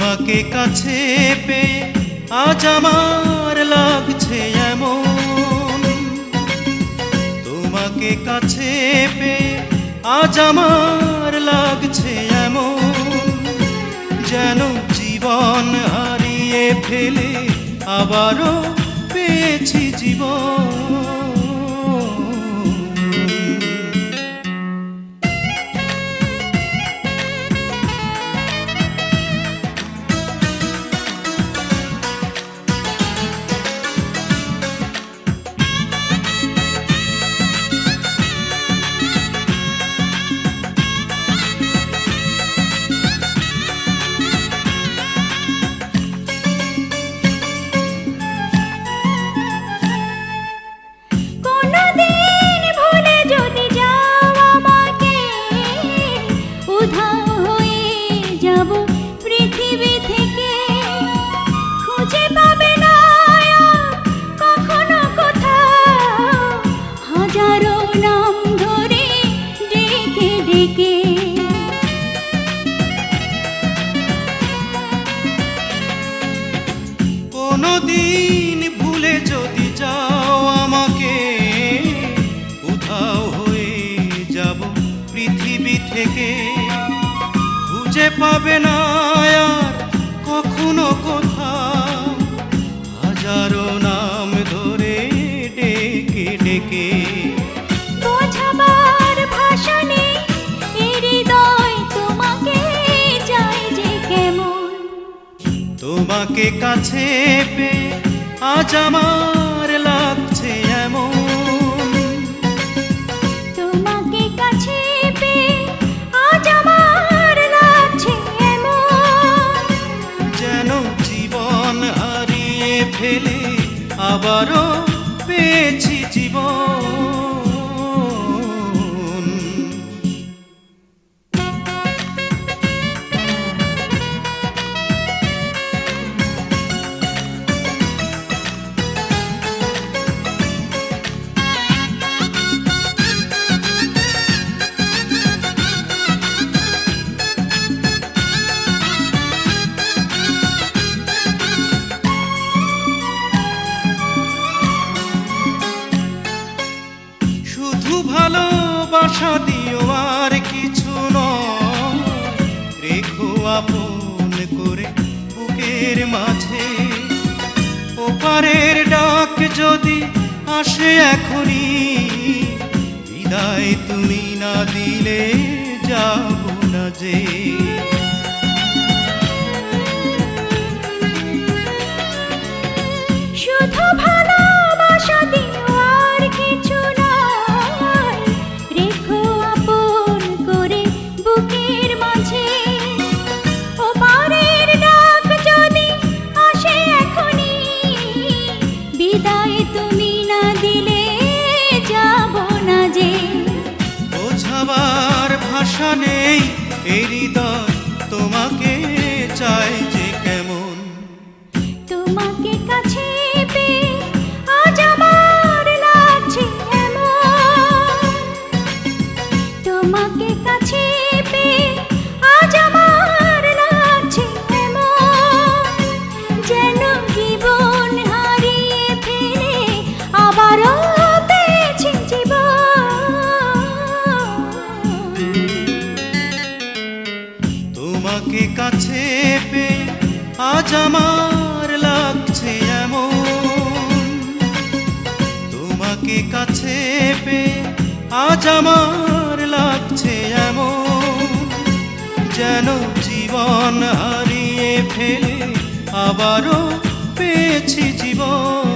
তোমাকে কাছে পেয়ে আজ আমার লাগছে এমন, তোমাকে কাছে পেয়ে আজ আমার লাগছে এমন, যেন জীবন হারিয়ে ফেলে আবারও পেয়েছি জীবন। কোনদিন ভুলে যদি যাও আমাকে, উধাও হয়ে যাব পৃথিবী থেকে, খুঁজে পাবে না আর কখনো কোথাও, হাজারো নাম ধরে ডেকে ডেকে। বোঝাবার ভাষা নেই এই হৃদয় তোমাকে চাই যে কেমন, তোমাকে কাছে পেয়ে আজ আমার লাগছে এমন, তোমাকে কাছে পেয়ে আজ আমার লাগছে এমন, যেন জীবন হারিয়ে ফেলে আবারও পেয়েছি জীবন। ভালোবাসা দিও আর কিছু নয়, রেখো আপন করে বুকের মাঝে, ওপারের ডাক যদি আসে এখনই, বিদায় তুমি না দিলে যাব না যে। শুধু ভালোবাসা দিও আর কিছু নয়, রেখো আপন করে বুকের মাঝে, ওপারের ডাক যদি আসে এখনই, বিদায় তুমি না দিলে যাব না যে। বোঝাবার ভাষা নেই এই হৃদয় তোমাকে চাই যে কেমন, তোমাকে কাছে পেয়ে আজ আমার লাগছে এমন, তোমাকে কাছে পেয়ে আজ আমার লাগছে এমন, যেন জীবন হারিয়ে ফেলে আবারও পেয়েছি জীবন। তোমাকে কাছে পেয়ে আজ আমার লাগছে এমন, তোমাকে কাছে পেয়ে আজ আমার লাগছে এমন, যেন জীবন হারিয়ে ফেলে আবারও পেয়েছি জীবন।